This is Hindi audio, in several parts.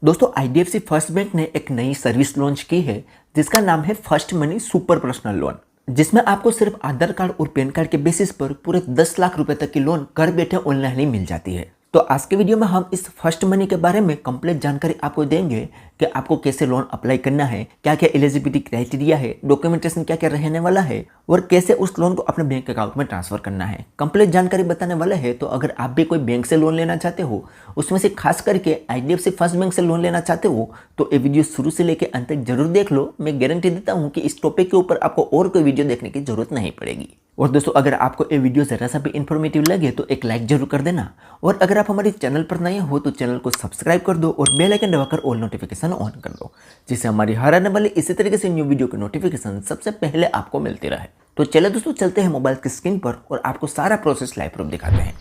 दोस्तों आईडीएफसी फर्स्ट बैंक ने एक नई सर्विस लॉन्च की है जिसका नाम है first money super personal loan, जिसमें आपको सिर्फ आधार कार्ड और पैन कार्ड के बेसिस पर पूरे 10 लाख रुपए तक की लोन घर बैठे ऑनलाइन ही मिल जाती है। तो आज के वीडियो में हम इस फर्स्ट मनी के बारे में कंप्लीट जानकारी आपको देंगे कि आपको कैसे लोन अप्लाई करना है, क्या क्या एलिजिबिलिटी क्राइटेरिया है, डॉक्यूमेंटेशन क्या क्या रहने वाला है और कैसे उस लोन को अपने बैंक अकाउंट में ट्रांसफर करना है। कंप्लीट जानकारी बताने वाला है। तो अगर आप भी कोई बैंक से लोन लेना चाहते हो, उसमें से खास करके आईडीएफसी फर्स्ट बैंक से लोन लेना चाहते हो, तो ये वीडियो शुरू से लेकर अंत तक जरूर देख लो। मैं गारंटी देता हूँ कि इस टॉपिक के ऊपर आपको और कोई वीडियो देखने की जरूरत नहीं पड़ेगी। और दोस्तों अगर आपको ये वीडियो जरा सा भी इन्फॉर्मेटिव लगे तो एक लाइक जरूर कर देना, और अगर आप हमारे चैनल पर नए हो तो चैनल को सब्सक्राइब कर दो और बेल आइकन दबाकर ऑल नोटिफिकेशन ऑन कर दो, जिससे हमारी हर आने वाली इसी तरीके से न्यू वीडियो की नोटिफिकेशन सबसे पहले आपको मिलती रहे। तो चलिए दोस्तों चलते हैं मोबाइल की स्क्रीन पर और आपको सारा प्रोसेस लाइव प्रूफ दिखाते हैं।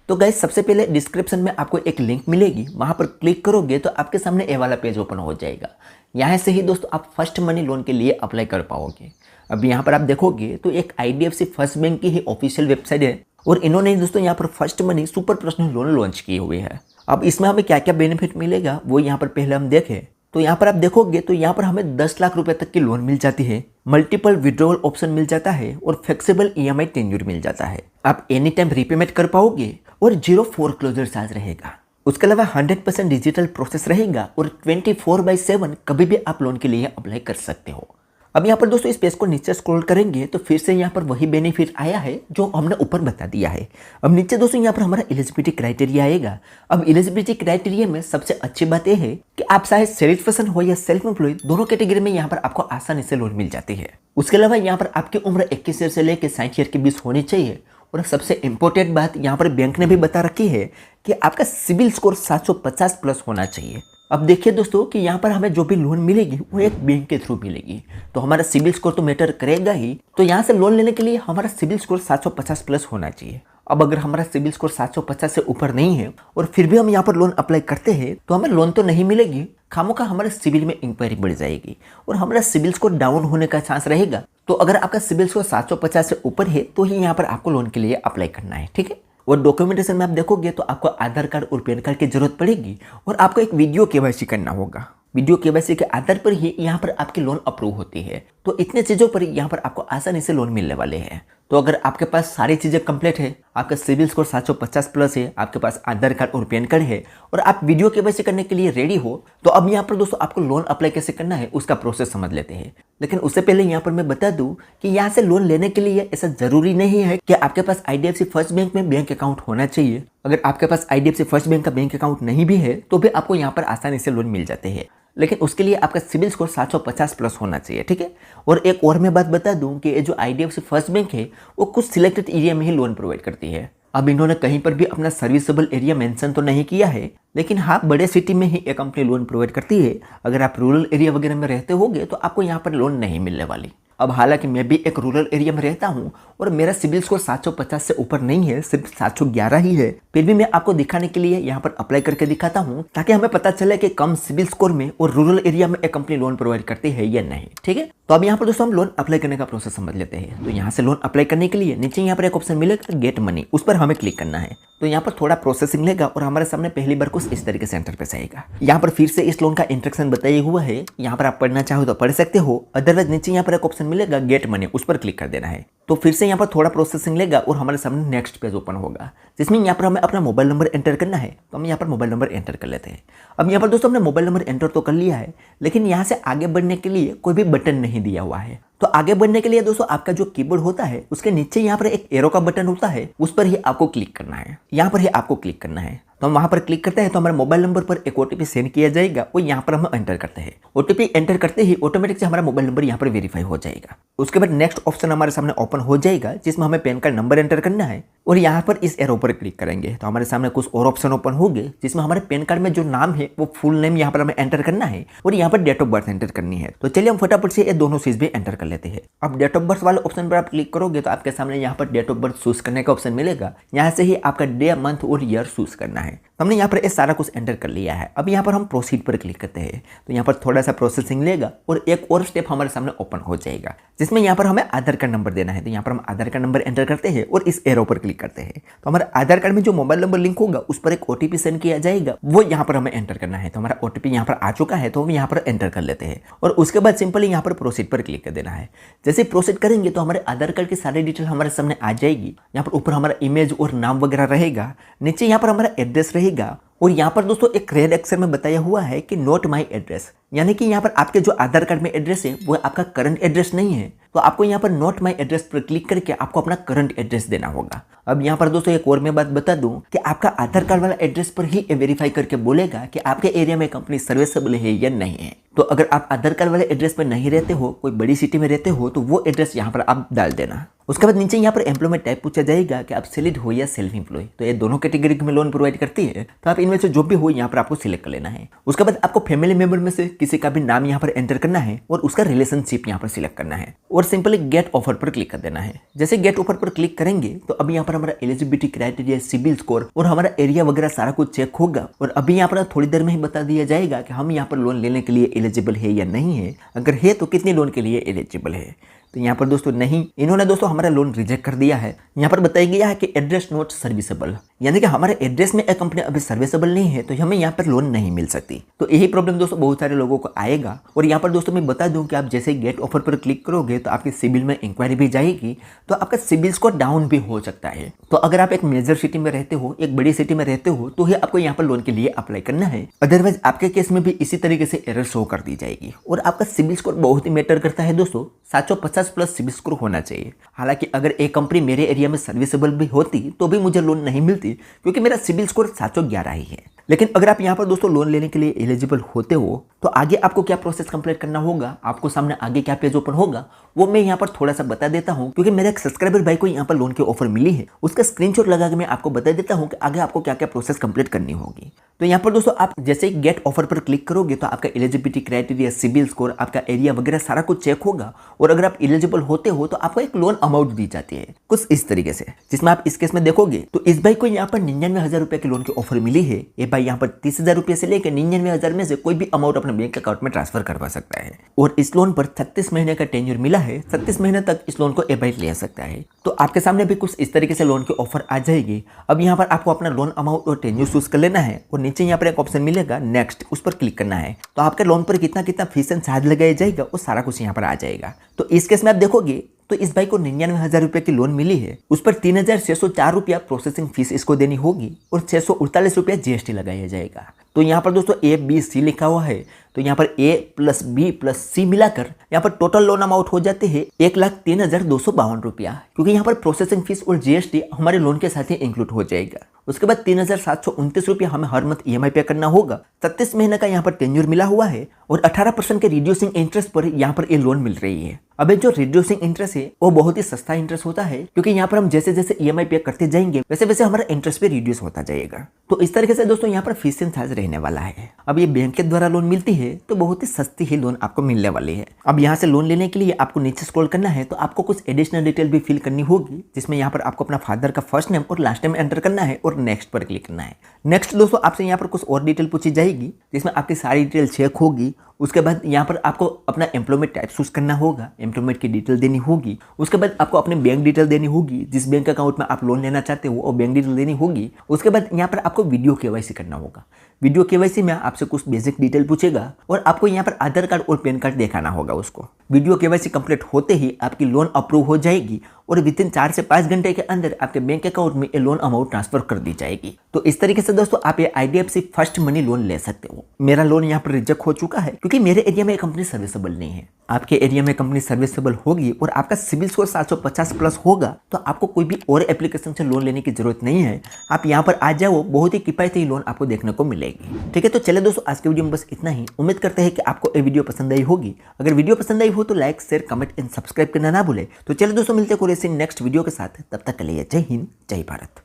तो गाइस सबसे पहले डिस्क्रिप्शन में आपको एक लिंक मिलेगी, वहां पर क्लिक करोगे तो आपके सामने ये वाला पेज ओपन हो जाएगा। यहाँ से ही दोस्तों आप फर्स्ट मनी लोन के लिए अप्लाई कर पाओगे। अब यहाँ पर आप देखोगे तो एक आईडीएफसी फर्स्ट बैंक की ही ऑफिशियल वेबसाइट है और इन्होंने दोस्तों यहाँ पर first money super personal loan launch किए हुए है। अब इसमें हमें क्या क्या बेनिफिट मिलेगा वो यहाँ पर पहले हम देखें। तो यहाँ पर आप देखोगे तो यहाँ पर हमें 10 लाख रुपए तक की लोन मिल जाती है, मल्टीपल विड्रॉल ऑप्शन मिल जाता है और फ्लेक्सिबल ईएमआई टेन्योर मिल जाता है। आप एनी टाइम रीपेमेंट कर पाओगे और 0 फोरक्लोजर चार्ज रहेगा। उसके अलावा 100% डिजिटल प्रोसेस रहेगा और 24/7 कभी भी आप लोन के लिए अप्लाई कर सकते हो। अब यहाँ पर दोस्तों इस पेज को नीचे स्क्रॉल करेंगे तो फिर से यहाँ पर वही बेनिफिट आया है जो हमने ऊपर बता दिया है। अब नीचे दोस्तों यहाँ पर हमारा एलिजिबिलिटी क्राइटेरिया आएगा। अब एलिजिबिलिटी क्राइटेरिया में सबसे अच्छी बात यह है कि आप चाहे सेल्स पर्सन हो या सेल्फ एम्प्लॉयड, दोनों कैटेगरी में यहाँ पर आपको आसानी से लोन मिल जाती है। उसके अलावा यहाँ पर आपकी उम्र 21 ईयर से लेकर 60 ईयर के बीच होनी चाहिए। और सबसे इंपॉर्टेंट बात यहाँ पर बैंक ने भी बता रखी है कि आपका सिबिल स्कोर 750 प्लस होना चाहिए। अब देखिए दोस्तों कि यहाँ पर हमें जो भी लोन मिलेगी वो एक बैंक के थ्रू मिलेगी, तो हमारा सिबिल स्कोर तो मैटर करेगा ही। तो यहाँ से लोन लेने के लिए हमारा सिबिल स्कोर 750 प्लस होना चाहिए। अब अगर हमारा सिबिल स्कोर 750 से ऊपर नहीं है और फिर भी हम यहाँ पर लोन अप्लाई करते हैं तो हमें लोन तो नहीं मिलेगी, खामोखा हमारे सिबिल में इंक्वायरी बढ़ जाएगी और हमारा सिबिल स्कोर डाउन होने का चांस रहेगा। तो अगर आपका सिबिल स्कोर 750 से ऊपर है तो ही यहाँ पर आपको लोन के लिए अप्लाई करना है, ठीक है। और डॉक्यूमेंटेशन में आप देखोगे तो आपको आधार कार्ड और पैन कार्ड की जरूरत पड़ेगी और आपको एक वीडियो केवाईसी करना होगा। वीडियो केवाईसी के आधार पर ही यहाँ पर आपकी लोन अप्रूव होती है। तो इतने चीज़ों पर यहाँ पर आपको आसानी से लोन मिलने वाले हैं। तो अगर आपके पास सारी चीज़ें कंप्लीट है, आपका सिबिल स्कोर 750 प्लस है, आपके पास आधार कार्ड और पैन कार्ड है और आप वीडियो केवाईसी करने के लिए रेडी हो, तो अब यहाँ पर दोस्तों आपको लोन अप्लाई कैसे करना है उसका प्रोसेस समझ लेते हैं। लेकिन उससे पहले यहाँ पर मैं बता दूं कि यहाँ से लोन लेने के लिए ऐसा जरूरी नहीं है कि आपके पास आईडीएफसी फर्स्ट बैंक में बैंक अकाउंट होना चाहिए। अगर आपके पास आईडीएफसी फर्स्ट बैंक का बैंक अकाउंट नहीं भी है तो भी आपको यहाँ पर आसानी से लोन मिल जाते हैं, लेकिन उसके लिए आपका सिबिल स्कोर 750 प्लस होना चाहिए, ठीक है। और एक और मैं बात बता दूं कि ये जो आईडीएफसी फर्स्ट बैंक है वो कुछ सिलेक्टेड एरिया में ही लोन प्रोवाइड करती है। अब इन्होंने कहीं पर भी अपना सर्विसेबल एरिया मेंशन तो नहीं किया है, लेकिन हाँ बड़े सिटी में ही एक कंपनी लोन प्रोवाइड करती है। अगर आप रूरल एरिया वगैरह में रहते होगे तो आपको यहाँ पर लोन नहीं मिलने वाली। अब हालांकि मैं भी एक रूरल एरिया में रहता हूँ और मेरा सिबिल स्कोर 750 से ऊपर नहीं है, सिर्फ 711 ही है, फिर भी मैं आपको दिखाने के लिए यहाँ पर अप्लाई करके दिखाता हूँ ताकि हमें पता चले कि कम सिबिल स्कोर में और रूरल एरिया में एक कंपनी लोन प्रोवाइड करती है या नहीं, ठीक है। तो अब यहाँ पर दोस्तों हम लोन अप्लाई करने का प्रोसेस समझ लेते हैं। तो यहाँ से लोन अप्लाई करने के लिए नीचे यहाँ पर एक ऑप्शन मिलेगा गेट मनी, उस पर हमें क्लिक करना है। तो यहाँ पर थोड़ा प्रोसेसिंग लेगा और हमारे सामने पहली बार कुछ इस तरीके से इंटरफेस आएगा। यहाँ पर फिर से इस लोन का इंस्ट्रक्शन बताया हुआ है, यहाँ पर आप पढ़ना चाहो तो पढ़ सकते हो, अदरवाइज नीचे यहाँ पर एक ऑप्शन मिलेगा गेट मनी, उस पर क्लिक कर देना है। तो फिर से यहाँ पर थोड़ा प्रोसेसिंग लेगा और हमारे सामने नेक्स्ट पेज ओपन होगा, जिसमें यहाँ पर हमें अपना मोबाइल नंबर एंटर करना है। तो हम यहाँ पर मोबाइल नंबर एंटर कर लेते हैं। अब यहाँ पर दोस्तों हमने मोबाइल नंबर एंटर तो कर लिया है, लेकिन यहाँ से आगे बढ़ने के लिए कोई भी बटन नहीं दिया हुआ है। तो आगे बढ़ने के लिए दोस्तों आपका जो कीबोर्ड होता है उसके नीचे यहाँ पर एक एरो का बटन होता है, उस पर ही आपको क्लिक करना है। यहाँ पर ही आपको क्लिक करना है। तो हम वहाँ पर क्लिक करते हैं तो हमारे मोबाइल नंबर पर एक ओटीपी सेंड किया जाएगा, वो यहाँ पर हम एंटर करते हैं। ओटीपी एंटर करते ही ऑटोमेटिक से हमारा मोबाइल नंबर यहाँ पर वेरीफाई हो जाएगा। उसके बाद नेक्स्ट ऑप्शन हमारे सामने ओपन हो जाएगा, जिसमें हमें पैन कार्ड नंबर एंटर करना है और यहाँ पर इस एरो पर क्लिक करेंगे तो हमारे सामने कुछ और ऑप्शन ओपन होंगे, जिसमें हमारे पैन कार्ड में जो नाम है वो फुल नेम यहाँ पर हमें एंटर करना है और यहाँ पर डेट ऑफ बर्थ एंटर करनी है। तो चलिए हम फटाफट से ये दोनों चीज भी एंटर कर लेते हैं। अब डेट ऑफ बर्थ वाले ऑप्शन पर आप क्लिक करोगे तो आपके सामने यहाँ पर डेट ऑफ बर्थ चूज करने का ऑप्शन मिलेगा। यहाँ से ही आपका डे, मंथ और ईयर चूज करना है। तो हमने यहाँ पर ये सारा कुछ एंटर कर लिया है। अब यहाँ पर हम प्रोसीड पर क्लिक करते हैं तो यहाँ पर थोड़ा सा प्रोसेसिंग लेगा और एक और स्टेप हमारे सामने ओपन हो जाएगा, जिसमें यहाँ पर हमें आधार कार्ड नंबर देना है। तो यहाँ पर हम आधार कार्ड नंबर एंटर करते हैं और इस एरो पर क्लिक करते हैं तो हमारे आधार कार्ड में जो मोबाइल नंबर लिंक होगा उस पर एक ओटीपी सेंड किया जाएगा, वो यहाँ पर हमें एंटर करना है। तो हमारा ओटीपी यहाँ पर आ चुका है तो हम यहाँ पर एंटर कर लेते हैं और उसके बाद सिंपली यहाँ पर प्रोसीड पर क्लिक कर देना है। जैसे प्रोसीड करेंगे तो हमारे आधार कार्ड की सारी डिटेल हमारे सामने आ जाएगी। यहाँ पर ऊपर हमारा इमेज और नाम वगैरह रहेगा, नीचे यहाँ पर हमारा एड्रेस रहेगा और यहाँ पर दोस्तों एक रेड अक्षर में बताया हुआ है कि नॉट माई एड्रेस, यानी कि यहाँ पर आपके जो आधार कार्ड में एड्रेस है वो आपका करंट एड्रेस नहीं है। तो आपको यहाँ पर नॉट माई एड्रेस पर क्लिक करके आपको अपना करंट एड्रेस देना होगा। अब यहाँ पर दोस्तों एक और मैं बात बता दूं कि आपका आधार कार्ड वाला एड्रेस पर ही वेरीफाई करके बोलेगा कि आपके एरिया में कंपनी सर्विसेबल है या नहीं है। तो अगर आप आधार कार्ड वाले एड्रेस पर नहीं रहते हो, कोई बड़ी सिटी में रहते हो, तो वो एड्रेस यहाँ पर आप डाल देना। उसके बाद नीचे यहाँ पर एम्प्लॉयमेंट टाइप पूछा जाएगा कि आप सैलरीड हो या सेल्फ एम्प्लॉय। तो ये दोनों कैटेगरी में लोन प्रोवाइड करती है, तो आप इनमें से जो भी हो यहाँ पर आपको सिलेक्ट कर लेना है। उसके बाद आपको फैमिली मेंबर में से किसी का भी नाम यहाँ पर एंटर करना है और उसका रिलेशनशिप यहाँ पर सिलेक्ट करना है और सिंपली गेट ऑफर पर क्लिक कर देना है। जैसे गेट ऑफर पर क्लिक करेंगे तो अभी यहाँ पर हमारा एलिजिबिलिटी क्राइटेरिया, सिबिल स्कोर और हमारा एरिया वगैरह सारा कुछ चेक होगा और अभी यहाँ पर थोड़ी देर में ही बता दिया जाएगा कि हम यहाँ पर लोन लेने के लिए एलिजिबल है या नहीं है। अगर है तो कितने लोन के लिए एलिजिबल है। तो यहाँ पर दोस्तों नहीं, इन्होंने दोस्तों हमारा लोन रिजेक्ट कर दिया है। यहाँ पर बताया गया है कि एड्रेस नॉट सर्विसेबल, यानी कि हमारे एड्रेस में एक कंपनी अभी सर्विसेबल नहीं है तो हमें यहाँ पर लोन नहीं मिल सकती। तो यही प्रॉब्लम दोस्तों बहुत सारे लोगों को आएगा। और यहाँ पर दोस्तों मैं बता दूं कि आप जैसे गेट ऑफर पर क्लिक करोगे तो आपके सिबिल में इंक्वायरी भी जाएगी, तो आपका सिबिल स्कोर डाउन भी हो सकता है। तो अगर आप एक मेजर सिटी में रहते हो, एक बड़ी सिटी में रहते हो, तो ही आपको यहाँ पर लोन के लिए अप्लाई करना है। अदरवाइज आपके केस में भी इसी तरीके से एरर शो कर दी जाएगी। और आपका सिबिल स्कोर बहुत ही मैटर करता है दोस्तों, 750 प्लस सिबिल स्कोर होना चाहिए। हालांकि अगर एक कंपनी मेरे एरिया में सर्विसेबल भी होती तो भी मुझे लोन नहीं मिलती, क्योंकि मेरा सिबिल स्कोर 711 ही है। लेकिन अगर आप यहाँ पर दोस्तों लोन लेने के लिए एलिजिबल होते हो तो आगे आपको क्या प्रोसेस कंप्लीट करना होगा, आपको सामने आगे क्या पेज ओपन होगा, वो मैं यहाँ पर थोड़ा सा बता देता हूँ। क्योंकि मेरे एक सब्सक्राइबर भाई को यहाँ पर लोन की ऑफर मिली है, उसका स्क्रीनशॉट लगा के मैं आपको बता देता हूँ कि आगे आपको क्या क्या प्रोसेस कंप्लीट करनी होगी। तो यहाँ पर दोस्तों आप जैसे ही गेट ऑफर पर क्लिक करोगे तो आपका एलिजिबिलिटी क्राइटेरिया, सिबिल स्कोर, आपका एरिया वगैरह सारा कुछ चेक होगा और अगर आप एलिजिबल होते हो तो आपको एक लोन अमाउंट दी जाती है कुछ इस तरीके से, जिसमें आप इस केस में देखोगे तो इस भाई को यहाँ पर 99,000 रुपए की लोन की ऑफर मिली है। ये भाई यहाँ पर 30,000 रुपए से लेकर 99,000 में से कोई भी अमाउंट अपने बैंक अकाउंट में ट्रांसफर करवा सकता है और इस लोन पर 36 महीने का टेन्योर मिला है। 36 महीने तक इस लोन को ये भाई ले सकता है। तो आपके सामने भी कुछ इस तरीके से लोन की ऑफर आ जाएगी। अब यहाँ पर आपको अपना लोन अमाउंट और टेन्योर चूज कर लेना है और नीचे यहाँ पर एक ऑप्शन मिलेगा नेक्स्ट, उस पर क्लिक करना है। तो आपके लोन पर कितना कितना फीस एंड चार्ज लगाया जाएगा वो सारा कुछ यहाँ पर आ जाएगा। तो इस केस में आप देखोगे तो इस भाई को 99,000 रुपए की लोन मिली है, उस पर 3,604 रुपया प्रोसेसिंग फीस इसको देनी होगी और 648 रुपया जीएसटी लगाया जाएगा। तो यहाँ पर दोस्तों ABC लिखा हुआ है, तो यहाँ पर A plus B plus C मिलाकर यहाँ पर टोटल लोन अमाउंट हो जाते हैं 1,03,252 रुपया, क्योंकि यहाँ पर प्रोसेसिंग फीस और जीएसटी हमारे लोन के साथ ही इंक्लूड हो जाएगा। उसके बाद 3,729 रुपया हमें हर मंथ EMI पे करना होगा। 36 महीने का यहाँ पर टेन्योर मिला हुआ है और 18% के रिड्यूसिंग इंटरेस्ट पर यहाँ पर ये लोन मिल रही है। अब जो रिड्यूसिंग इंटरेस्ट है वो बहुत ही सस्ता इंटरेस्ट होता है, क्योंकि यहाँ पर हम जैसे जैसे EMI पे करते जाएंगे वैसे वैसे हमारा इंटरेस्ट भी रिड्यूस होता जाएगा। तो इस तरीके से दोस्तों यहाँ पर फीस एंड चार्ज रहने वाला है। अब ये बैंक के द्वारा लोन मिलती है तो बहुत ही सस्ती ही लोन आपको मिलने वाली है। अब यहाँ से लोन लेने के लिए आपको नीचे स्क्रॉल करना है तो आपको कुछ एडिशनल डिटेल भी फिल करनी होगी, जिसमें यहाँ पर आपको अपना फादर का फर्स्ट नेम और लास्ट नेम एंटर करना है और नेक्स्ट पर क्लिक करना है। नेक्स्ट दोस्तों आपसे यहाँ पर कुछ और डिटेल पूछी जाएगी, जिसमें आपकी सारी डिटेल चेक होगी। उसके बाद यहाँ पर आपको अपना एम्प्लॉयमेंट टाइप चूज करना होगा, एम्प्लॉयमेंट की डिटेल देनी होगी। उसके बाद आपको अपने बैंक डिटेल देनी होगी, जिस बैंक अकाउंट में आप लोन लेना चाहते हो वो बैंक डिटेल देनी होगी। उसके बाद यहाँ पर आपको वीडियो केवाईसी करना होगा। वीडियो केवाईसी में आपसे कुछ बेसिक डिटेल पूछेगा और आपको यहाँ पर आधार कार्ड और पैन कार्ड दिखाना होगा उसको। वीडियो केवाईसी कंप्लीट होते ही आपकी लोन अप्रूव हो जाएगी और विदिन 4 से 5 घंटे के अंदर आपके बैंक अकाउंट में ये लोन अमाउंट ट्रांसफर कर दी जाएगी। तो इस तरीके से दोस्तों आप ये IDFC फर्स्ट मनी लोन ले सकते हो। मेरा लोन यहाँ पर रिजेक्ट हो चुका है क्योंकि मेरे एरिया में कंपनी सर्विसेबल नहीं है। आपके एरिया में कंपनी सर्विसेबल होगी और आपका सिबिल स्कोर 750 प्लस होगा तो आपको कोई भी और एप्लीकेशन से लोन लेने की जरूरत नहीं है। आप यहाँ पर आ जाओ, बहुत ही किफायती लोन आपको देखने को मिलेगी। ठीक है, तो चले दोस्तों आज के वीडियो में बस इतना ही। उम्मीद करते हैं कि आपको ये वीडियो पसंद आई होगी। अगर वीडियो पसंद आई हो तो like, share, comment and subscribe करना ना भूले। तो चलिए दोस्तों मिलते हैं कोई ऐसी नेक्स्ट वीडियो के साथ, तब तक के लिए जय हिंद, जय भारत।